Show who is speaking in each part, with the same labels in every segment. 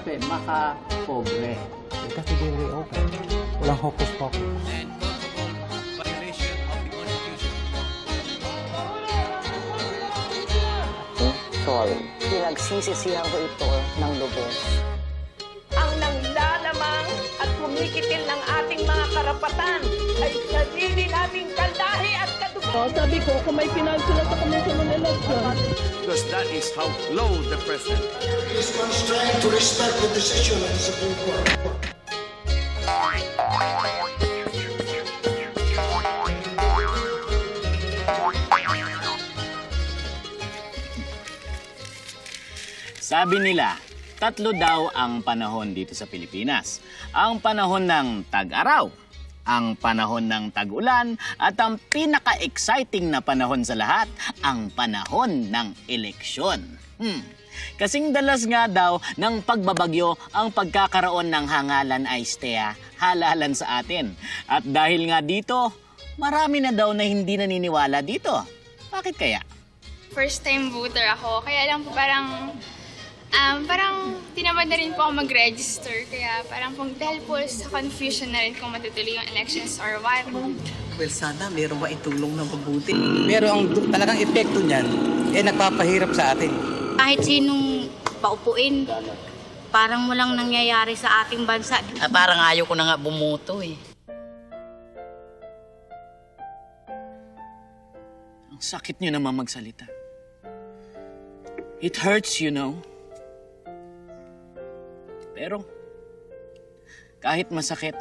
Speaker 1: pe, makapobre.
Speaker 2: Kasi very open. Walang hocus pocus.
Speaker 3: and culpable violation of the Constitution.
Speaker 4: Sorry.
Speaker 5: Pinagsisisihan ko ito ng lubos.
Speaker 6: Ang nanglalamang at kumikitil ng ating mga karapatan ay sarili nating kaldahi at kadugo.
Speaker 7: Sabi ko, kung may pinal sila sa Commission on Election.
Speaker 8: Because that is how low the president.
Speaker 9: is constrained to respect the decision of the Supreme Court.
Speaker 10: Sabi nila, tatlo daw ang panahon dito sa Pilipinas. Ang panahon ng tag-araw, ang panahon ng tag-ulan, at ang pinaka-exciting na panahon sa lahat, ang panahon ng eleksyon. Kasing dalas nga daw ng pagbabagyo ang pagkakaroon ng hangalan ay halalan sa atin. At dahil nga dito, marami na daw na hindi naniniwala dito. Bakit kaya?
Speaker 11: First time voter ako, kaya lang po parang tinamad na rin po ako mag-register. Kaya parang dahil po sa confusion na rin kung matutuloy yung elections or what.
Speaker 4: Well, sana meron ba itulong na mabuti?
Speaker 2: Pero ang talagang epekto niyan, nagpapahirap sa atin.
Speaker 12: Kahit sinong paupuin, parang walang nangyayari sa ating bansa.
Speaker 5: Parang ayaw ko na nga bumuto eh.
Speaker 10: Ang sakit nyo naman magsalita. It hurts, you know. Pero, kahit masakit,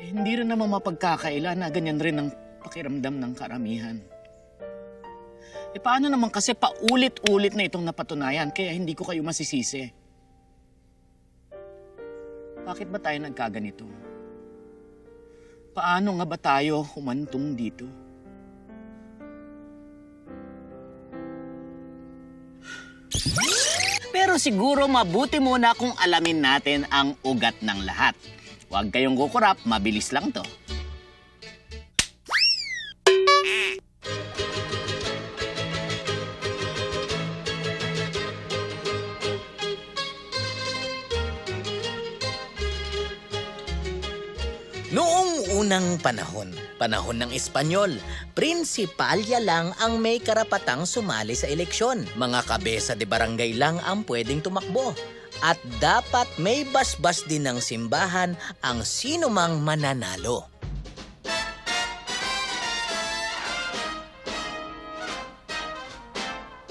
Speaker 10: hindi rin naman mapagkakaila na ganyan rin ang pakiramdam ng karamihan. Paano naman kasi paulit-ulit na itong napatunayan, kaya hindi ko kayo masisisi. Bakit ba tayo nagkaganito? Paano nga ba tayo humantong dito? Pero siguro mabuti muna kung alamin natin ang ugat ng lahat. Huwag kayong kukurap, mabilis lang to.
Speaker 13: Noong unang panahon ng Espanyol, prinsipalya lang ang may karapatang sumali sa eleksyon. Mga kabesa de barangay lang ang pwedeng tumakbo. At dapat may basbas din ng simbahan ang sinumang mananalo.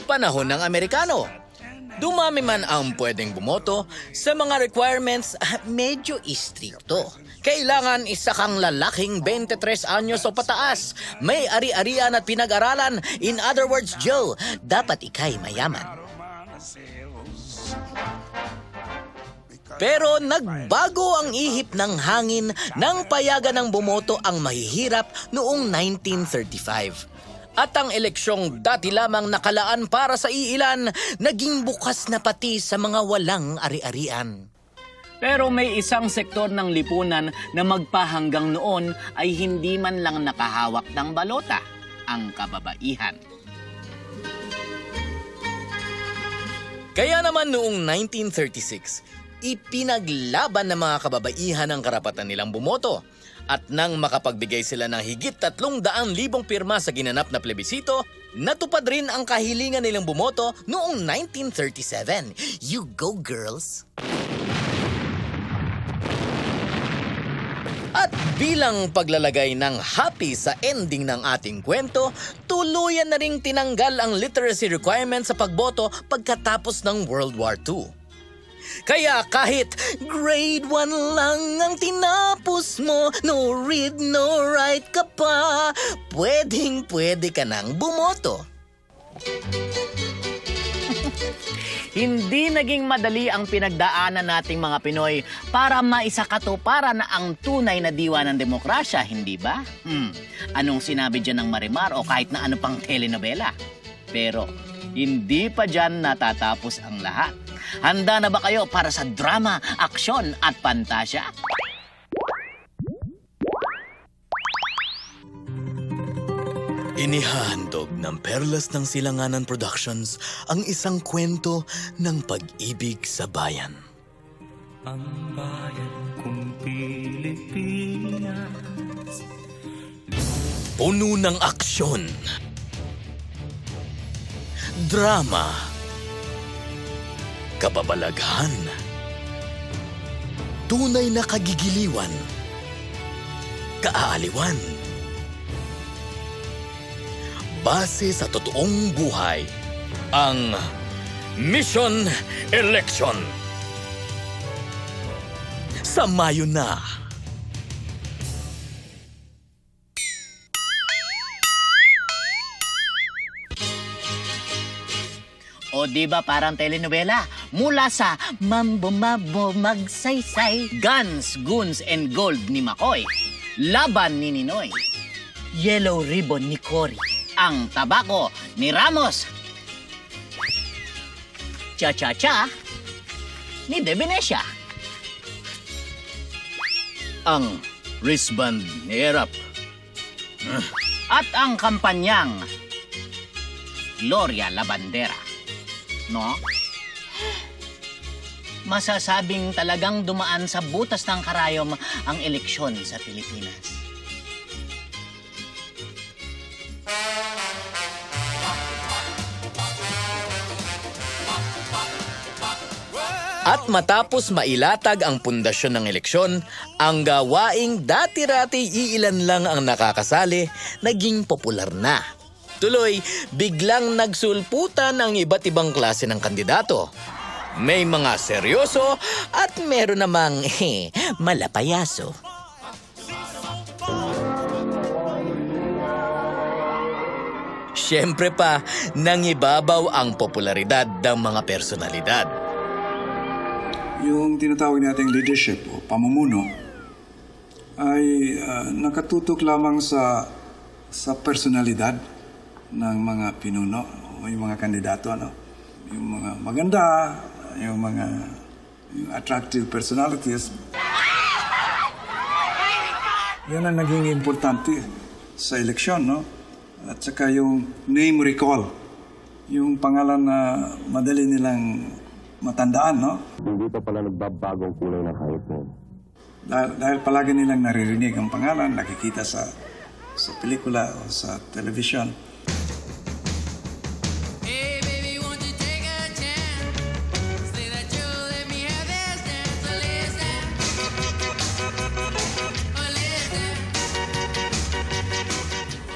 Speaker 13: Panahon ng Amerikano. Dumami man ang pwedeng bumoto, sa mga requirements medyo istrikto. Kailangan isa kang lalaking 23 anyos o pataas, may ari-arian at pinag-aralan. In other words, Joe, dapat ikay mayaman. Pero nagbago ang ihip ng hangin nang payagan ng bumoto ang mahihirap noong 1935. At ang eleksyong dati lamang nakalaan para sa iilan, naging bukas na pati sa mga walang ari-arian.
Speaker 10: Pero may isang sektor ng lipunan na magpahanggang noon ay hindi man lang nakahawak ng balota, ang kababaihan.
Speaker 13: Kaya naman noong 1936, ipinaglaban ng mga kababaihan ang karapatan nilang bumoto. At nang makapagbigay sila ng higit 300,000 pirma sa ginanap na plebisito, natupad rin ang kahilingan nilang bumoto noong 1937. You go, girls! At bilang paglalagay ng happy sa ending ng ating kwento, tuluyan na ring tinanggal ang literacy requirement sa pagboto pagkatapos ng World War II. Kaya kahit grade 1 lang ang tinapos mo, no read, no write ka pa, pwedeng-pwede ka nang bumoto.
Speaker 10: Hindi naging madali ang pinagdaanan nating mga Pinoy para maisakatuparan na ang tunay na diwa ng demokrasya, hindi ba? Anong sinabi dyan ng Marimar o kahit na ano pang telenovela? Pero hindi pa dyan natatapos ang lahat. Handa na ba kayo para sa drama, aksyon at pantasya?
Speaker 13: Inihahandog ng Perlas ng Silanganan Productions ang isang kwento ng pag-ibig sa bayan.
Speaker 3: ang bayan kong Pilipinas.
Speaker 13: Puno ng aksyon, drama, kababalaghan, tunay na kagigiliwan, kaaliwan. Base sa totoong buhay, ang Mission Election. Sa Mayo na.
Speaker 10: O di ba parang telenovela? Mula sa Mambo Mambo Magsaysay, Guns, Goons and Gold ni McCoy, Laban ni Ninoy, Yellow Ribbon ni Cory, Ang Tabako ni Ramos, Cha-Cha-Cha ni De Venecia, ang wristband ni Erap, at ang kampanyang Gloria La Bandera. No? Masasabing talagang dumaan sa butas ng karayom ang eleksyon sa Pilipinas.
Speaker 13: At matapos mailatag ang pundasyon ng eleksyon, ang gawaing dati-rati iilan lang ang nakakasali, naging popular na. Tuloy, biglang nagsulputan ang iba't ibang klase ng kandidato. May mga seryoso at meron namang malapayaso. Siyempre pa, nangibabaw ang popularidad ng mga personalidad.
Speaker 14: Yung tinatawag nating leadership o pamumuno ay nakatutok lamang sa personalidad ng mga pinuno o yung mga kandidato, ano? Yung mga maganda, yung attractive personalities. Yan ang naging importante sa eleksyon, no? At saka yung name recall, yung pangalan na madali nilang matandaan, no?
Speaker 8: Hindi pa pala nagbabago ang kulay ng hayop mo.
Speaker 14: Dahil palagi nilang naririnig ang pangalan, nakikita sa pelikula o sa television.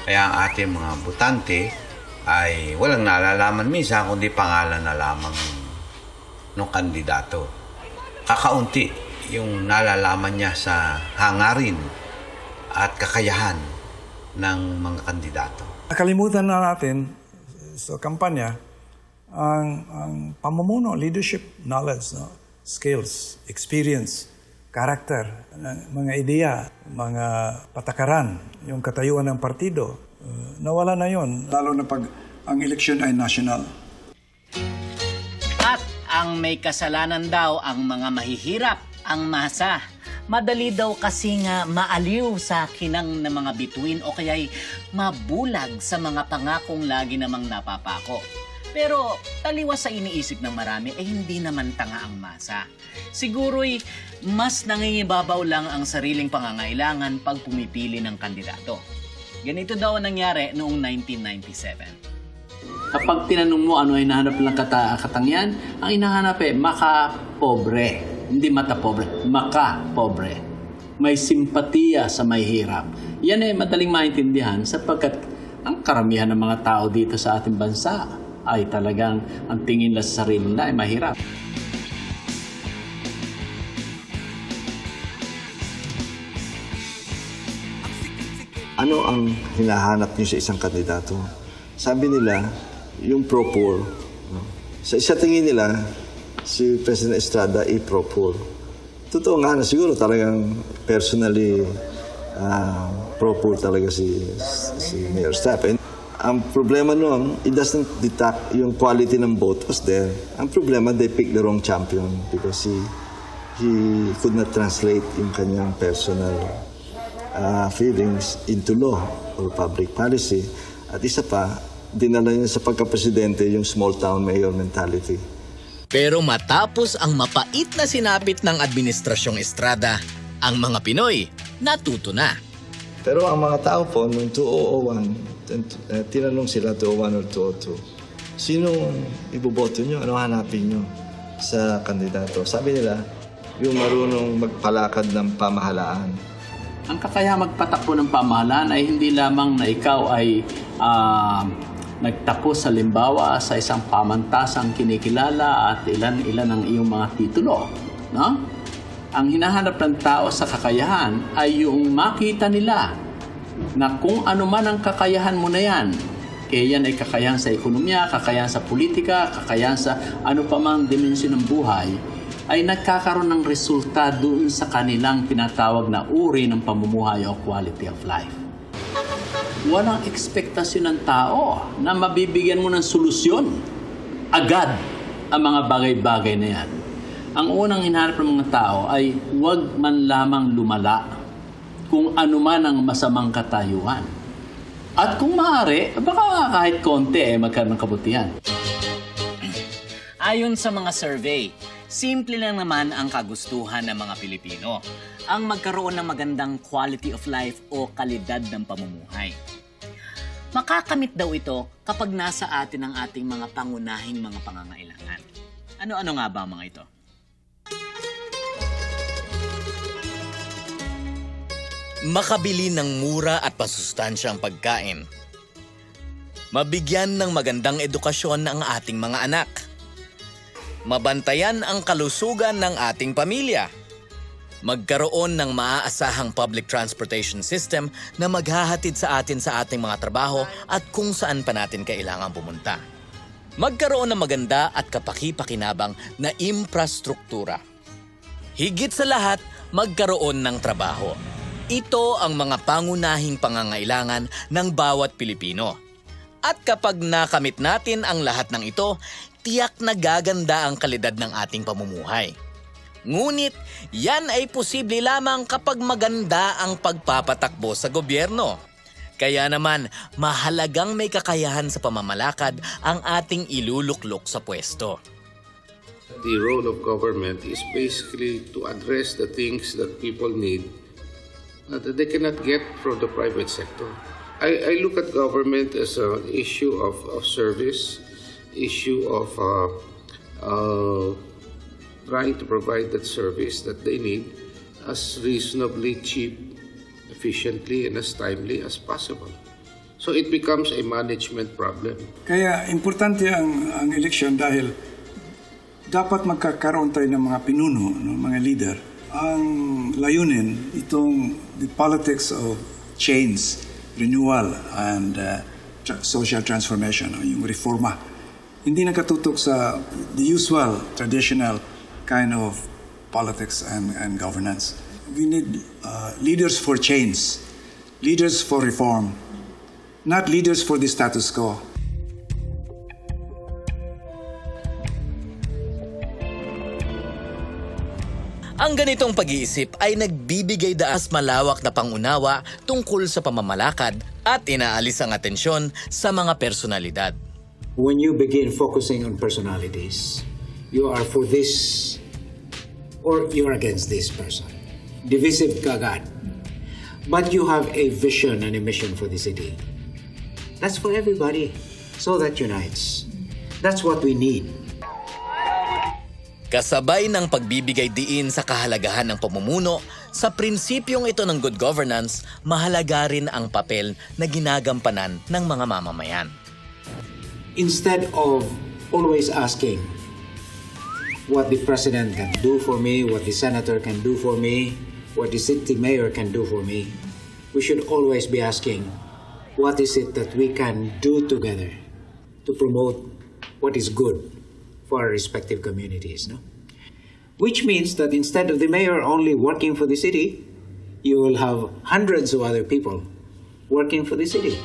Speaker 15: Kaya ang ating mga botante ay walang nalalaman minsan kundi pangalan na lamang ng kandidato. Kakaunti yung nalalaman niya sa hangarin at kakayahan ng mga kandidato.
Speaker 14: Nakalimutan na natin sa kampanya ang pamumuno, leadership, knowledge, no? Skills, experience, character, mga ideya, mga patakaran, yung katayuan ng partido. Nawala na yon, lalo na pag ang eleksyon ay national.
Speaker 10: At ang may kasalanan daw ang mga mahihirap, ang masa. Madali daw kasi nga maaliw sa kinang ng mga bituin o kaya'y mabulag sa mga pangakong lagi namang napapako. Pero taliwas sa iniisip ng marami ay hindi naman tanga ang masa. Siguro'y mas nangingibabaw lang ang sariling pangangailangan pag pumipili ng kandidato. Ganito daw ang nangyari noong 1997.
Speaker 1: Kapag tinanong mo ano ay hinahanap ng katangian, ang hinahanap maka-pobre. Hindi mata-pobre, maka-pobre. May simpatiya sa may hirap. Yan ay madaling maintindihan sapagkat ang karamihan ng mga tao dito sa ating bansa ay talagang ang tingin nila sa sarili nila ay mahirap.
Speaker 16: Ano ang hinahanap niyo sa isang kandidato? Sabi nila, yung pro-poor. No? Sa tingin nila, si President Estrada ay pro-poor. Totoo nga na siguro talagang personally pro-poor talaga si Mayor Staff. And ang problema noon, it doesn't detect yung quality ng vote was there. Ang problema, they picked the wrong champion because he could not translate yung kanyang personal feelings into law or public policy. At isa pa, dinala niya sa pagka-presidente yung small town mayor mentality.
Speaker 13: Pero matapos ang mapait na sinapit ng Administrasyong Estrada, ang mga Pinoy natuto na.
Speaker 16: Pero ang mga tao po, noong 2001, tinanong sila 2001 or 2002, sino iboboto nyo? Ano hanapin nyo sa kandidato? Sabi nila, yung marunong magpalakad ng pamahalaan.
Speaker 1: Ang kakayahang magpatakbo ng pamahalaan ay hindi lamang na ikaw ay nagtapos sa limbawa sa isang pamantasang kinikilala at ilan-ilan ang iyong mga titulo. No? Ang hinahanap ng tao sa kakayahan ay yung makita nila na kung ano man ang kakayahan mo na yan, kaya yan ay kakayahan sa ekonomiya, kakayahan sa politika, kakayahan sa ano pa mang dimensyon ng buhay, ay nagkakaroon ng resulta doon sa kanilang tinatawag na uri ng pamumuhay o quality of life. Walang ekspektasyon ng tao na mabibigyan mo ng solusyon agad ang mga bagay-bagay na yan. Ang unang hinahanap ng mga tao ay huwag man lamang lumala kung ano man ang masamang katayuan. At kung maaari, baka kahit konti magkaroon ng kabutihan.
Speaker 10: Ayon sa mga survey, simple lang naman ang kagustuhan ng mga Pilipino, ang magkaroon ng magandang quality of life o kalidad ng pamumuhay. Makakamit daw ito kapag nasa atin ang ating mga pangunahing mga pangangailangan. Ano-ano nga ba ang mga ito?
Speaker 13: Makabili ng mura at masustansyang pagkain. Mabigyan ng magandang edukasyon ang ating mga anak. Mabantayan ang kalusugan ng ating pamilya. Magkaroon ng maaasahang public transportation system na maghahatid sa atin sa ating mga trabaho at kung saan pa natin kailangan pumunta. Magkaroon ng maganda at kapaki-pakinabang na infrastruktura. Higit sa lahat, magkaroon ng trabaho. Ito ang mga pangunahing pangangailangan ng bawat Pilipino. At kapag nakamit natin ang lahat ng ito, tiyak na gaganda ang kalidad ng ating pamumuhay. Ngunit, yan ay posible lamang kapag maganda ang pagpapatakbo sa gobyerno. Kaya naman, mahalagang may kakayahan sa pamamalakad ang ating iluluklok sa pwesto.
Speaker 17: The role of government is basically to address the things that people need that they cannot get from the private sector. I look at government as an issue of service, issue of trying to provide that service that they need as reasonably cheap, efficiently, and as timely as possible. So it becomes a management problem.
Speaker 14: Kaya importante ang election dahil dapat magkakaroon tayo ng mga pinuno, ng mga leader. Ang layunin, itong the politics of change, renewal, and social transformation, yung reforma. Hindi nakatutok sa the usual, traditional kind of politics and governance. We need leaders for change, leaders for reform, not leaders for the status quo.
Speaker 13: Ang ganitong pag-iisip ay nagbibigay daas malawak na pangunawa tungkol sa pamamalakad at inaalis ang atensyon sa mga personalidad.
Speaker 18: When you begin focusing on personalities, you are for this or you're against this person. Divisive kagad. But you have a vision and a mission for the city. That's for everybody. So that unites. That's what we need.
Speaker 13: Kasabay ng pagbibigay diin sa kahalagahan ng pamumuno, sa prinsipyong ito ng good governance, mahalaga rin ang papel na ginagampanan ng mga mamamayan.
Speaker 18: Instead of always asking what the president can do for me, what the senator can do for me, what the city mayor can do for me, we should always be asking, what is it that we can do together to promote what is good for our respective communities, no? Which means that instead of the mayor only working for the city, you will have hundreds of other people working for the city.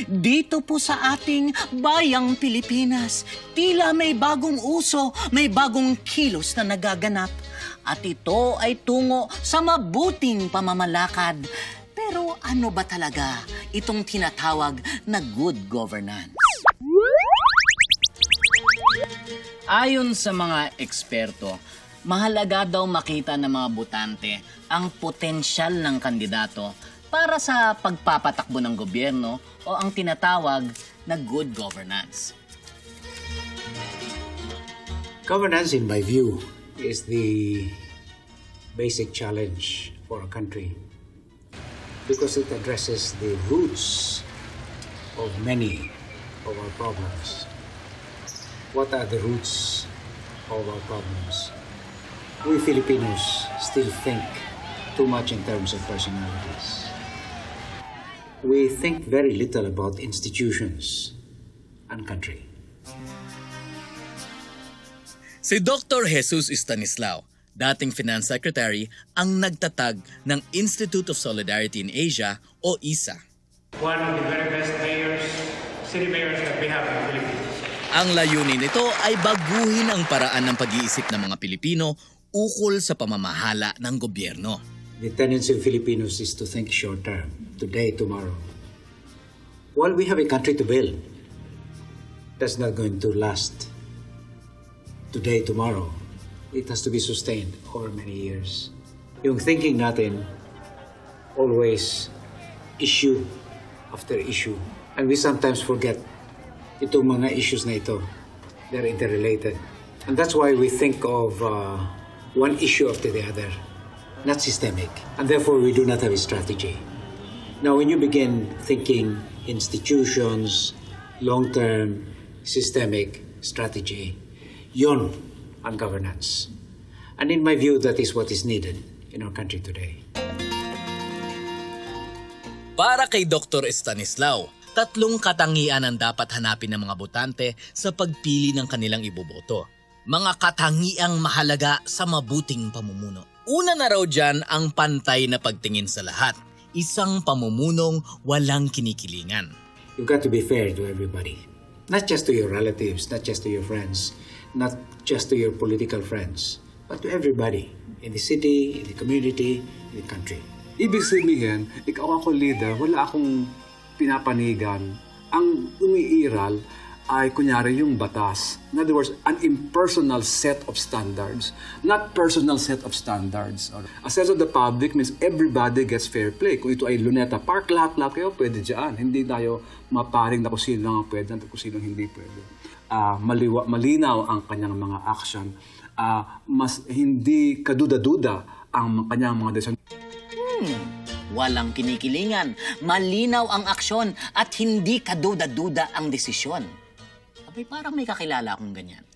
Speaker 10: Dito po sa ating bayang Pilipinas, tila may bagong uso, may bagong kilos na nagaganap. At ito ay tungo sa mabuting pamamalakad. Pero ano ba talaga itong tinatawag na good governance? Ayon sa mga eksperto, mahalaga daw makita ng mga botante ang potensyal ng kandidato para sa pagpapatakbo ng gobyerno o ang tinatawag na good governance.
Speaker 18: Governance, in my view, is the basic challenge for a country because it addresses the roots of many of our problems. What are the roots of our problems? We Filipinos still think too much in terms of personalities. We think very little about institutions and country.
Speaker 13: Si Dr. Jesus Stanislao, dating Finance Secretary, ang nagtatag ng Institute of Solidarity in Asia o ISA.
Speaker 19: One of the very best mayors, city mayors that we have in the Philippines.
Speaker 13: Ang layunin nito ay baguhin ang paraan ng pag-iisip ng mga Pilipino ukol sa pamamahala ng gobyerno.
Speaker 18: The tendency of Filipinos is to think short term, today, tomorrow. While we have a country to build, that's not going to last today, tomorrow. It has to be sustained over many years. Yung thinking natin, always issue after issue. And we sometimes forget itong mga issues na ito. They're interrelated. And that's why we think of one issue after the other, not systemic. And therefore, we do not have a strategy. Now, when you begin thinking institutions, long-term, systemic strategy, yon ang governance. And in my view, that is what is needed in our country today.
Speaker 13: Para kay Dr. Stanislao, tatlong katangian ang dapat hanapin ng mga botante sa pagpili ng kanilang iboboto. Mga katangiang mahalaga sa mabuting pamumuno. Una na raw dyan ang pantay na pagtingin sa lahat. Isang pamumunong walang kinikilingan.
Speaker 18: You've got to be fair to everybody. Not just to your relatives, not just to your friends, not just to your political friends, but to everybody in the city, in the community, in the country.
Speaker 20: Ibig sabihin, ikaw ako leader, wala akong pinapanigan. Ang umiiral ay kunyari yung batas. In other words, an impersonal set of standards, not personal set of standards. A sense of the public means everybody gets fair play. Kung ito ay Luneta Park, lahat-lahat kayo pwede dyan. Hindi tayo maparing na kung sino lang pwede at kung sino hindi pwede. Malinaw ang kanyang mga action. Mas hindi kaduda-duda ang kanyang mga desisyon.
Speaker 10: Walang kinikilingan, malinaw ang aksyon at hindi kaduda-duda ang desisyon. Abay, parang may kakilala akong ganyan.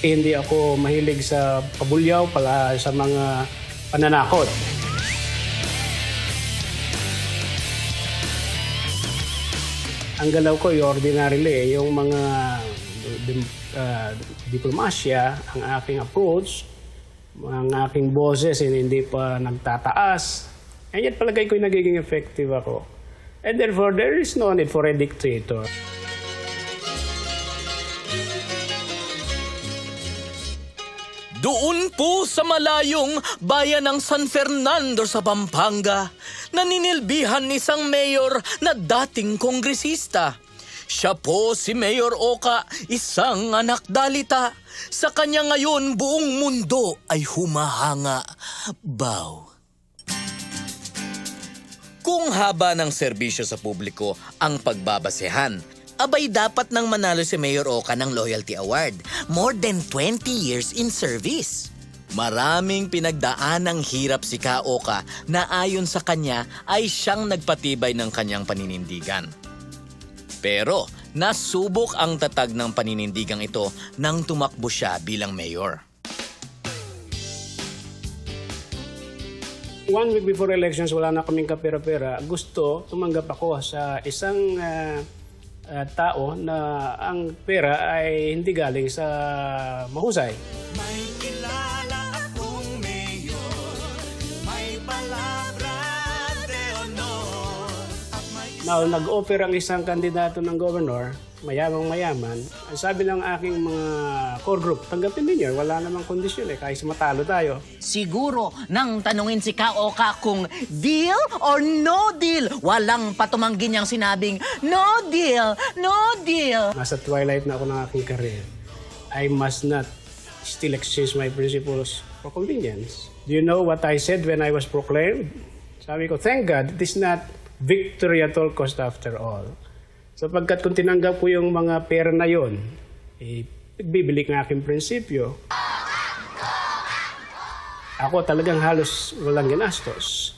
Speaker 19: Hindi ako mahilig sa pabulyaw pala sa mga pananakot. Ang galaw ko, ordinarily, yung mga diplomasya, ang aking approach, ang aking boses, hindi pa nagtataas. And yet palagay ko yung nagiging effective ako. And therefore, there is no need for a dictator.
Speaker 13: Doon po sa malayong bayan ng San Fernando sa Pampanga, naninilbihan isang mayor na dating kongresista. Siya po si Mayor Oka, isang anak dalita. Sa kanya ngayon, buong mundo ay humahanga. Bow. Kung haba ng serbisyo sa publiko ang pagbabasehan, abay dapat nang manalo si Mayor Oka ng Loyalty Award. More than 20 years in service. Maraming pinagdaan ng hirap si Ka Oka na ayon sa kanya ay siyang nagpatibay ng kanyang paninindigan. Pero nasubok ang tatag ng paninindigang ito nang tumakbo siya bilang mayor.
Speaker 19: 1 week before elections, wala na kaming kapera-pera. Gusto, tumanggap ako sa isang tao na ang pera ay hindi galing sa mahusay.
Speaker 21: May kilala akong mayor, may palabra de honor.
Speaker 19: Now, nag-offer ang isang kandidato ng governor mayamang-mayaman, ang sabi ng aking mga core group, tanggapin ninyo, wala namang kondisyon kahit matalo tayo.
Speaker 13: Siguro, nang tanungin si Ka-Oka kung deal or no deal, walang patumanggi niyang sinabing, no deal, no deal.
Speaker 19: Nasa twilight na ako ng aking career. I must not still exchange my principles for convenience. Do you know what I said when I was proclaimed? Sabi ko, thank God, it is not victory at all cost after all. Sapagkat kung tinanggap ko yung mga pera na yon, bibili ng aking prinsipyo. Ako talagang halos walang ginastos.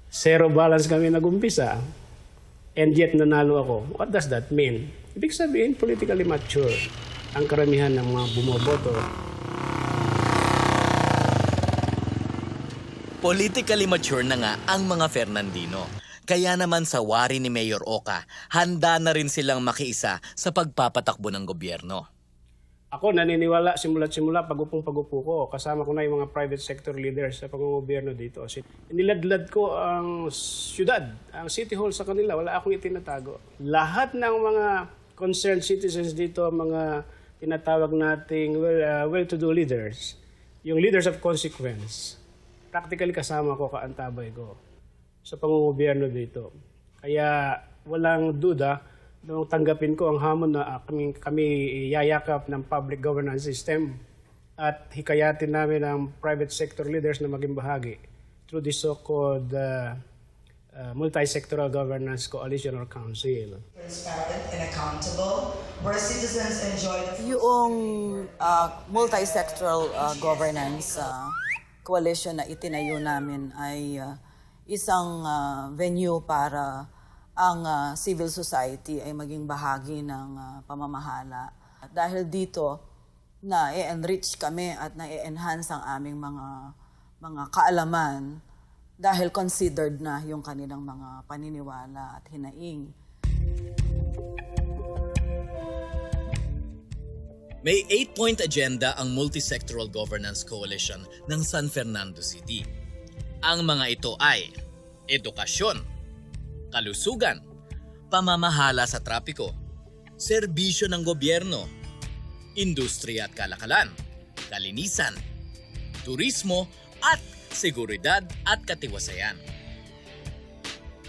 Speaker 19: Zero balance kami nag-umpisa. And yet nanalo ako. What does that mean? Ibig sabihin, politically mature ang karamihan ng mga bumoboto.
Speaker 13: Politically mature na nga ang mga Fernandino. Kaya naman sa wari ni Mayor Oka, handa na rin silang makiisa sa pagpapatakbo ng gobyerno.
Speaker 19: Ako naniniwala simula't simula pag-upong-pag-upo ko. Kasama ko na yung mga private sector leaders sa panggobyerno dito. Niladlad ko ang syudad, ang city hall sa kanila. Wala akong itinatago. Lahat ng mga concerned citizens dito, mga tinatawag nating well-to-do leaders, yung leaders of consequence, practically kasama ko, kaantabay ko sa pangungobyerno dito. Kaya walang duda nung tanggapin ko ang hamon na kami yayakap ng public governance system at hikayatin namin ang private sector leaders na maging bahagi through the so-called Multi-Sectoral Governance Coalition or Council.
Speaker 6: Transparent and accountable, where citizens enjoy
Speaker 4: Yung multi-sectoral governance coalition na itinayo namin ay isang venue para ang civil society ay maging bahagi ng pamamahala. Dahil dito, na-enrich kami at na-enhance ang aming mga kaalaman dahil considered na yung kanilang mga paniniwala at hinaing.
Speaker 13: May 8-point agenda ang Multi-Sectoral Governance Coalition ng San Fernando City. Ang mga ito ay edukasyon, kalusugan, pamamahala sa trapiko, serbisyo ng gobyerno, industriya at kalakalan, kalinisan, turismo at seguridad at katiwasayan.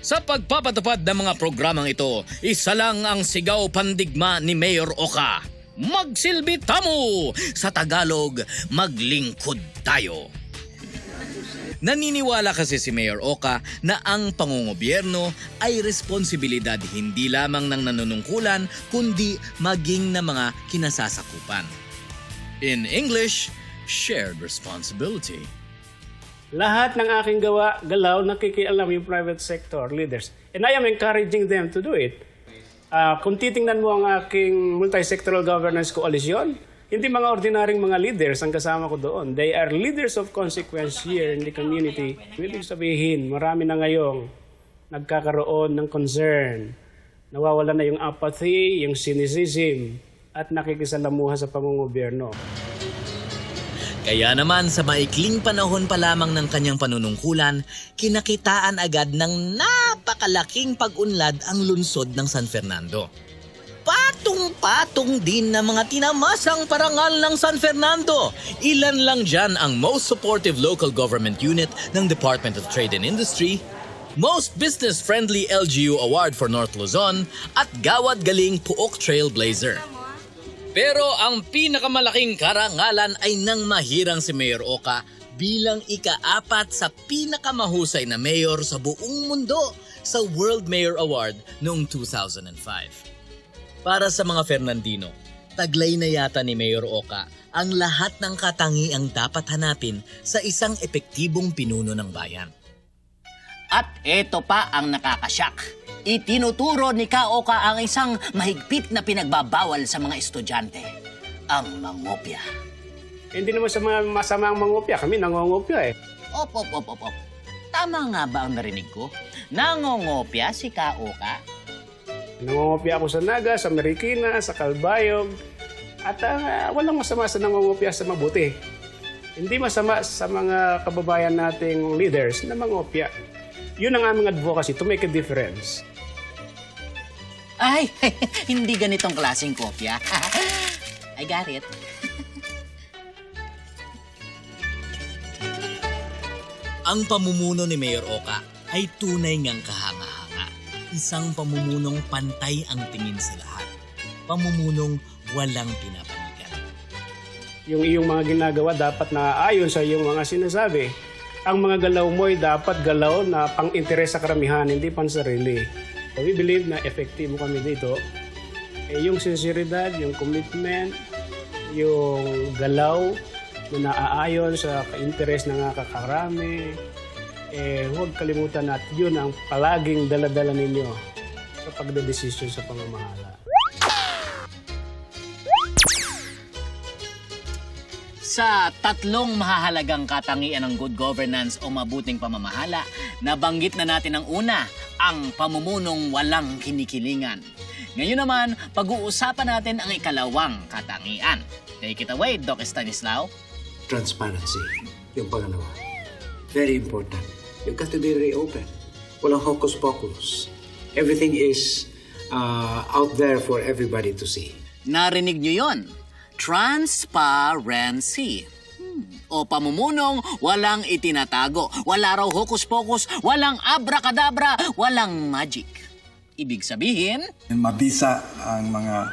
Speaker 13: Sa pagpapatupad ng mga programang ito, isa lang ang sigaw pandigma ni Mayor Oka. Magsilbi tamo! Sa Tagalog, maglingkod tayo. Naniniwala kasi si Mayor Oka na ang pangungobyerno ay responsibilidad hindi lamang ng nanunungkulan kundi maging ng mga kinasasakupan. In English, shared responsibility.
Speaker 19: Lahat ng aking galaw nakikialam yung private sector leaders. And I am encouraging them to do it. Kung titingnan mo ang aking multi-sectoral governance coalition, hindi mga ordinaryong mga leaders ang kasama ko doon. They are leaders of consequence here in the community. Ibig sabihin, marami na ngayong nagkakaroon ng concern. Nawawala na yung apathy, yung cynicism, at nakikisalamuha sa pamumugobyerno.
Speaker 13: Kaya naman sa maikling panahon pa lamang ng kanyang panunungkulan, kinakitaan agad ng napakalaking pag-unlad ang lungsod ng San Fernando. Patong-patong din na mga tinamasang parangal ng San Fernando. Ilan lang dyan ang Most Supportive Local Government Unit ng Department of Trade and Industry, Most Business-Friendly LGU Award for North Luzon, at Gawad Galing Puok Trailblazer. Pero ang pinakamalaking karangalan ay nang mahirang si Mayor Oka bilang ika-4 sa pinakamahusay na mayor sa buong mundo sa World Mayor Award noong 2005. Para sa mga Fernandino, taglay na yata ni Mayor Oka ang lahat ng katangiang dapat hanapin sa isang epektibong pinuno ng bayan. At eto pa ang nakakasyak. Itinuturo ni Ka-Oka ang isang mahigpit na pinagbabawal sa mga estudyante, ang mangopya.
Speaker 19: Hindi naman sa mga masamang mangopya, kami nangongopya eh.
Speaker 13: Op. Tama nga ba ang narinig ko? Nangongopya si Ka-Oka?
Speaker 19: Nangongopya ako sa Naga, sa Marikina, sa Calbayog, at walang masama sa nangongopya sa mabuti. Hindi masama sa mga kababayan nating leaders na mangopya. Yun ang aming advocacy, to make a difference.
Speaker 10: Ay, hindi ganitong klaseng kopya. I got it. Ang pamumuno ni Mayor Oka ay tunay ngang kahanga-hanga. Isang pamumunong pantay ang tingin sa lahat. Pamumunong walang pinapanigan.
Speaker 19: Yung iyong mga ginagawa dapat naaayon sa iyong mga sinasabi. Ang mga galaw mo ay dapat galaw na pang-interes sa karamihan, hindi pansarili. So we believe na effective kami dito. Yung sinseridad, yung commitment, yung galaw na naaayon sa ka-interes ng kakarami, huwag kalimutan natin yun ang palaging dala-dala ninyo sa pagdedesisyon sa pamamahala.
Speaker 10: Sa tatlong mahahalagang katangian ng good governance o mabuting pamamahala, nabanggit na natin ang una, ang pamumunong walang kinikilingan. Ngayon naman, pag-uusapan natin ang ikalawang katangian. Take it away, Doc Stanislao.
Speaker 18: Transparency, yung pangalawa. Very important. You've got to be very open. Walang hocus-pocus. Everything is out there for everybody to see.
Speaker 10: Narinig nyo yon? Transparency. O pamumunong walang itinatago. Wala raw hocus-pocus, walang abracadabra, walang magic. Ibig sabihin,
Speaker 14: mabisa ang mga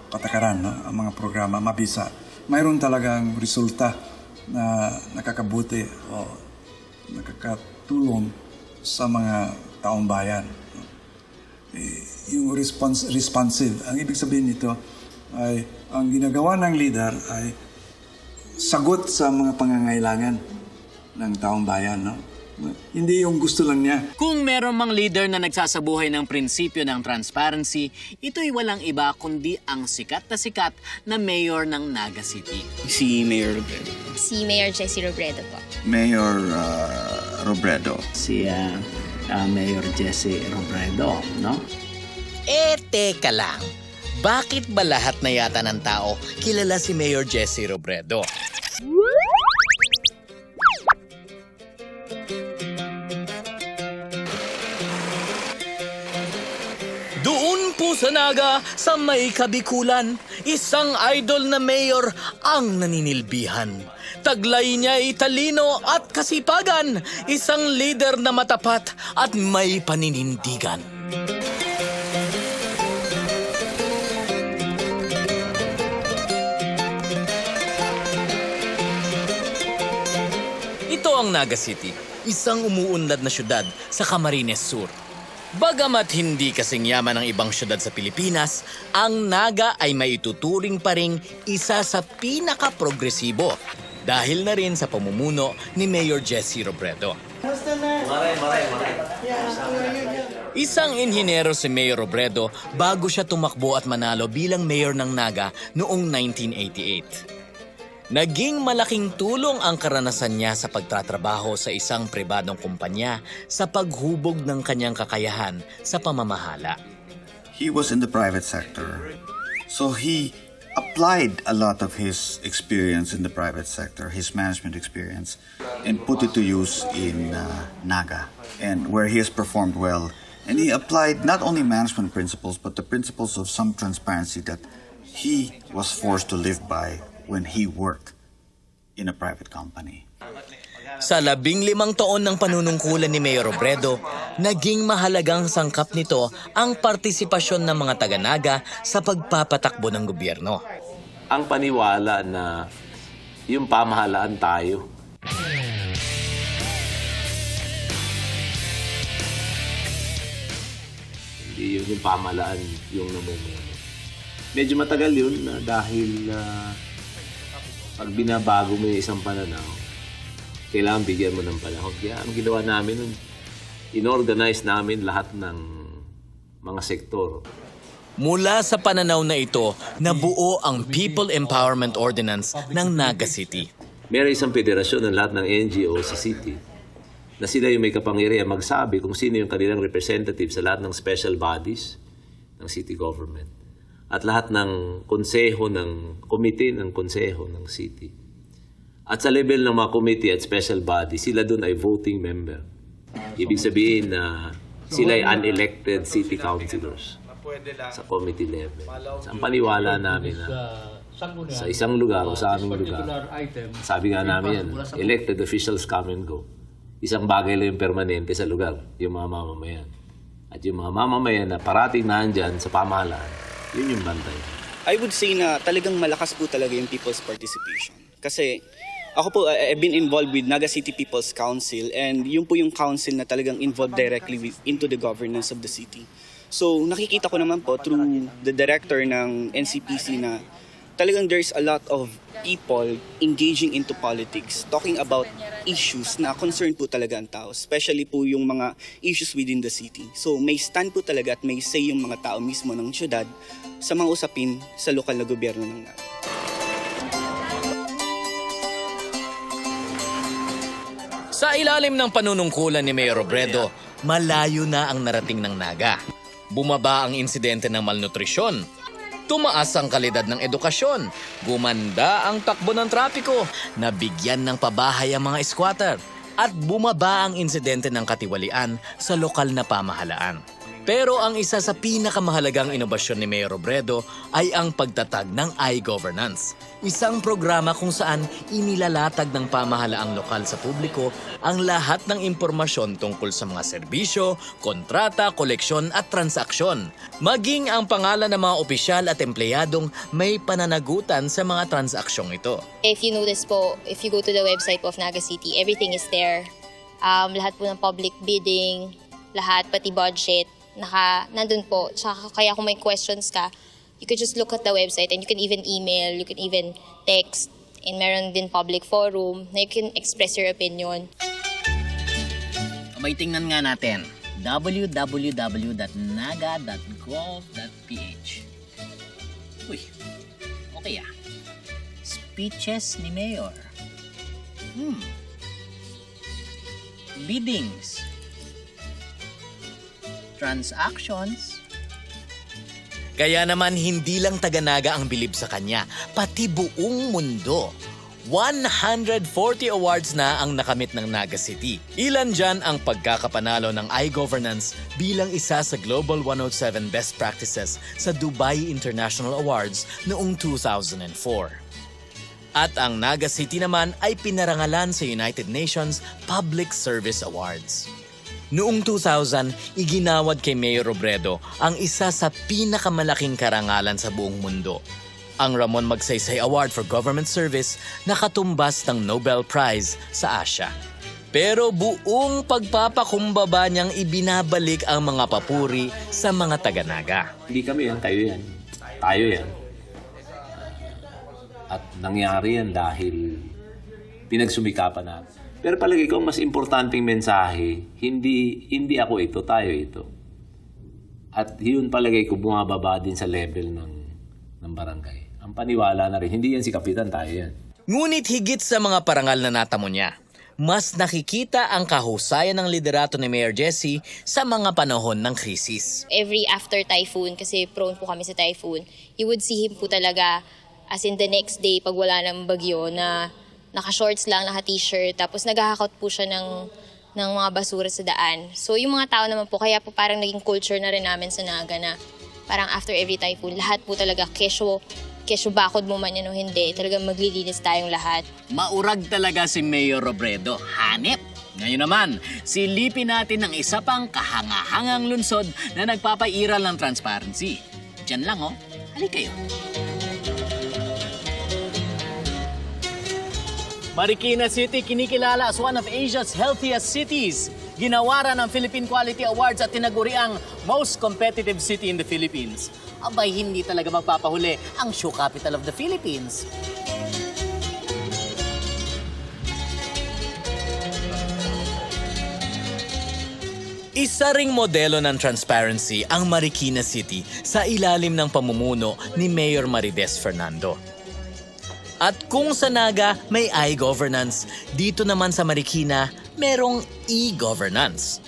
Speaker 14: patakaran, no? Ang mga programa, mabisa. Mayroon talagang resulta na nakakabuti o nakakatulong sa mga taong bayan. Yung responsive, ang ibig sabihin nito ay ang ginagawa ng leader ay sagot sa mga pangangailangan ng taong bayan. No? Hindi yung gusto lang niya.
Speaker 10: Kung meron mang leader na nagsasabuhay ng prinsipyo ng transparency, ito'y walang iba kundi ang sikat na mayor ng Naga City.
Speaker 7: Si Mayor Robredo.
Speaker 11: Si Mayor Jessie Robredo po.
Speaker 7: Mayor Robredo.
Speaker 1: Si Mayor Jessie Robredo, no?
Speaker 13: Teka lang. Bakit ba lahat na yata ng tao kilala si Mayor Jessie Robredo? Doon po sa Naga, sa may kabikulan, isang idol na mayor ang naninilbihan. Taglay niya ay talino at kasipagan, isang leader na matapat at may paninindigan. Ito ang Naga City, isang umuunlad na syudad sa Camarines Sur. Bagamat hindi kasing yaman ng ibang syudad sa Pilipinas, ang Naga ay maituturing pa ring isa sa pinaka-progresibo dahil na rin sa pamumuno ni Mayor Jessie Robredo. Isang inhinyero si Mayor Robredo bago siya tumakbo at manalo bilang mayor ng Naga noong 1988. Naging malaking tulong ang karanasan niya sa pagtatrabaho sa isang pribadong kumpanya sa paghubog ng kanyang kakayahan sa pamamahala.
Speaker 7: He was in the private sector. So he applied a lot of his experience in the private sector, his management experience, and put it to use in Naga, and where he has performed well. And he applied not only management principles, but the principles of some transparency that he was forced to live by when he worked in a private company.
Speaker 13: Sa 15 taon ng panunungkulan ni Mayor Robredo, naging mahalagang sangkap nito ang partisipasyon ng mga taga-Naga sa pagpapatakbo ng gobyerno.
Speaker 22: Ang paniwala na yung pamahalaan tayo. Hindi yun yung pamahalaan yung namumuno. Medyo matagal yun dahil pag binabago mo yung isang pananaw, kailangan bigyan mo ng panahon. Kaya ang ginawa namin nun, inorganize namin lahat ng mga sektor.
Speaker 13: Mula sa pananaw na ito, nabuo ang People Empowerment Ordinance ng Naga City.
Speaker 22: Meron isang federasyon ng lahat ng NGO sa city na sila yung may kapangyarihan magsabi kung sino yung kanilang representative sa lahat ng special bodies ng city government. At lahat ng konseho ng committee ng konseho ng city. At sa level ng mga committee at special body, sila doon ay voting member. Ibig sabihin na sila ay unelected city councilors. sa committee level. So, ang paniwala namin na sa isang lugar o sa aming lugar, sabi nga namin yan, elected officials come and go. Isang bagay lang yung permanente sa lugar, yung mga mamamayan. At yung mga mamamayan na parating nandyan sa pamahalaan, yun yung bantay.
Speaker 2: I would say na talagang malakas po talaga yung people's participation. Kasi ako po, I've been involved with Naga City People's Council and yun po yung council na talagang involved directly into the governance of the city. So nakikita ko naman po through the director ng NCPC na talagang there's a lot of people engaging into politics, talking about issues na concern po talaga ang tao, especially po yung mga issues within the city. So may stand po talaga at may say yung mga tao mismo ng syudad sa mga usapin sa lokal na gobyerno ng Naga.
Speaker 13: Sa ilalim ng panunungkulan ni Mayor Robredo, malayo na ang narating ng Naga. Bumaba ang insidente ng malnutrisyon. Tumaas ang kalidad ng edukasyon. Gumanda ang takbo ng trapiko. Nabigyan ng pabahay ang mga squatter. At bumaba ang insidente ng katiwalian sa lokal na pamahalaan. Pero ang isa sa pinakamahalagang inobasyon ni Mayor Robredo ay ang pagtatag ng iGovernance. Isang programa kung saan inilalatag ng pamahalaang lokal sa publiko ang lahat ng impormasyon tungkol sa mga serbisyo, kontrata, koleksyon at transaksyon. Maging ang pangalan ng mga opisyal at empleyadong may pananagutan sa mga transaksyon ito.
Speaker 9: If you notice po, if you go to the website of Naga City, everything is there. Lahat po ng public bidding, lahat, pati budget, nandun po. Tsaka kaya kung may questions ka, you could just look at the website and you can even email, you can even text, and meron din public forum na you can express your opinion.
Speaker 10: May tingnan nga natin, www.naga.gov.ph. Uy, okay ah. Speeches ni Mayor. Biddings. Transactions.
Speaker 13: Kaya naman hindi lang taga-Naga ang bilib sa kanya, pati buong mundo. 140 awards na ang nakamit ng Naga City. Ilan dyan ang pagkakapanalo ng iGovernance bilang isa sa Global 107 Best Practices sa Dubai International Awards noong 2004. At ang Naga City naman ay pinarangalan sa United Nations Public Service Awards. Noong 2000, iginawad kay Mayor Robredo ang isa sa pinakamalaking karangalan sa buong mundo, ang Ramon Magsaysay Award for Government Service na katumbas ng Nobel Prize sa Asia. Pero buong pagpapakumbaba niyang ibinabalik ang mga papuri sa mga taga-Naga.
Speaker 22: Hindi kami yan, kayo yan. Tayo yan. At nangyari yan dahil pinagsumikapan natin. Pero palagi ko, mas importanteng mensahe, hindi ako ito, tayo ito. At yun palagi ko bumababa din sa level ng barangay. Ang paniwala na rin, hindi yan si Kapitan, tayo yan.
Speaker 13: Ngunit higit sa mga parangal na natamo niya, mas nakikita ang kahusayan ng liderato ni Mayor Jessie sa mga panahon ng krisis.
Speaker 9: Every after typhoon, kasi prone po kami sa typhoon, you would see him po talaga as in the next day pag wala ng bagyo na naka-shorts lang, naka-t-shirt, tapos naghahakot po siya ng mga basura sa daan. So yung mga tao naman po, kaya po parang naging culture na rin namin sa Naga na parang after every typhoon, lahat po talaga, kesyo bakod mo man yan o hindi, talagang maglilinis tayong lahat.
Speaker 10: Maurag talaga si Mayor Robredo, hanep. Ngayon naman, silipin natin ang isa pang kahangahangang lungsod na nagpapairal ng transparency. Diyan lang oh, halik kayo. Marikina City kinikilala as one of Asia's healthiest cities. Ginawaran ng Philippine Quality Awards at tinaguriang most competitive city in the Philippines. Abay, hindi talaga magpapahuli ang shoe capital of the Philippines.
Speaker 13: Isa ring modelo ng transparency ang Marikina City sa ilalim ng pamumuno ni Mayor Marides Fernando. At kung sa Naga may iGovernance, dito naman sa Marikina merong e-governance.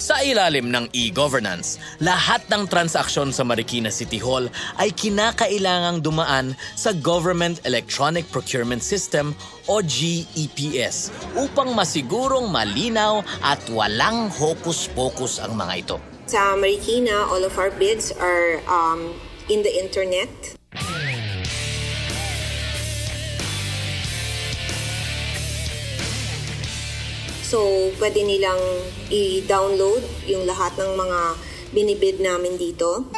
Speaker 13: Sa ilalim ng e-governance, lahat ng transaksyon sa Marikina City Hall ay kinakailangang dumaan sa Government Electronic Procurement System o GEPS upang masigurong malinaw at walang hokus-pokus ang mga ito.
Speaker 5: Sa Marikina, all of our bids are in the internet. So, pwede nilang i-download yung lahat ng mga binibid namin dito.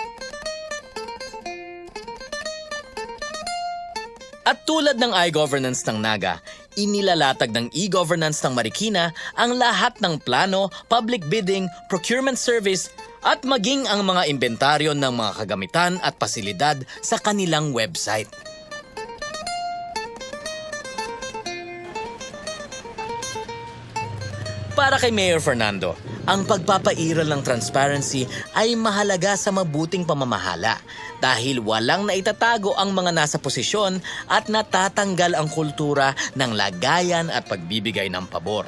Speaker 13: At tulad ng iGovernance ng Naga, inilalatag ng e-governance ng Marikina ang lahat ng plano, public bidding, procurement service at maging ang mga inventaryo ng mga kagamitan at pasilidad sa kanilang website. Para kay Mayor Fernando, ang pagpapairal ng transparency ay mahalaga sa mabuting pamamahala dahil walang naitatago ang mga nasa posisyon at natatanggal ang kultura ng lagayan at pagbibigay ng pabor.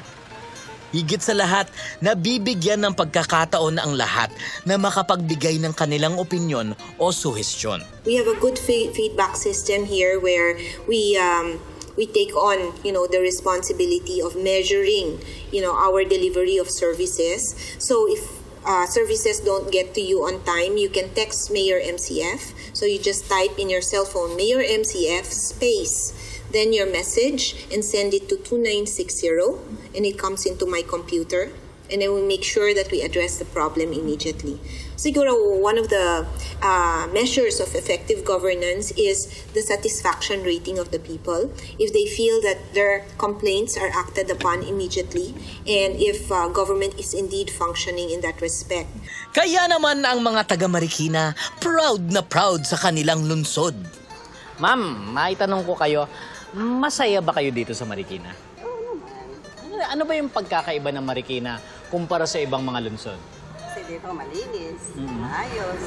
Speaker 13: Higit sa lahat, nabibigyan ng pagkakataon ang lahat na makapagbigay ng kanilang opinyon o suhestyon.
Speaker 5: We have a good feedback system here where we take on, the responsibility of measuring, our delivery of services. So if services don't get to you on time, you can text Mayor MCF. So you just type in your cell phone, Mayor MCF space, then your message and send it to 2960 and it comes into my computer. And then we make sure that we address the problem immediately. Siguro, one of the measures of effective governance is the satisfaction rating of the people. If they feel that their complaints are acted upon immediately, and if government is indeed functioning in that respect.
Speaker 13: Kaya naman ang mga taga Marikina, proud na proud sa kanilang lungsod.
Speaker 10: Ma'am, maitanong ko kayo, masaya ba kayo dito sa Marikina? Ano ba yung pagkakaiba ng Marikina kumpara sa ibang mga lungsod?
Speaker 12: Kasi dito malinis, maayos,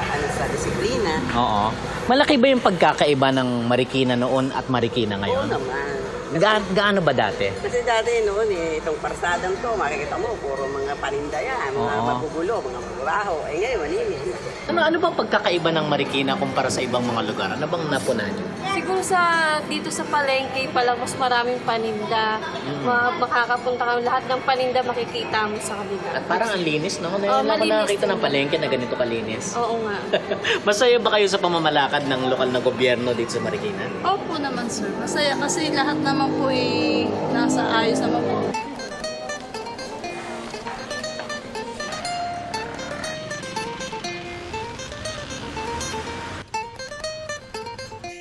Speaker 12: ano sa disiplina.
Speaker 10: Oo. Malaki ba yung pagkakaiba ng Marikina noon at Marikina ngayon?
Speaker 12: Oo naman.
Speaker 10: Gaano ba dati?
Speaker 12: Kasi dati noon itong parsadang to, makikita mo, puro mga paninda yan, mga magugulo, mga maguraho. Ngayon, malinis.
Speaker 10: Ano bang pagkakaiba ng Marikina kumpara sa ibang mga lugar? Ano bang napunan niyo?
Speaker 23: Siguro dito sa palengke pa lang mas maraming paninda. Makakapunta ka, lahat ng paninda makikita mo sa kabila.
Speaker 10: At parang ang linis, no? Ngayon ako nakakita ng palengke na ganito kalinis.
Speaker 23: Oo nga.
Speaker 10: Masaya ba kayo sa pamamalakad ng lokal na gobyerno dito sa Marikina?
Speaker 23: Opo naman, sir. Masaya kasi lahat naman po nasa ayos naman po.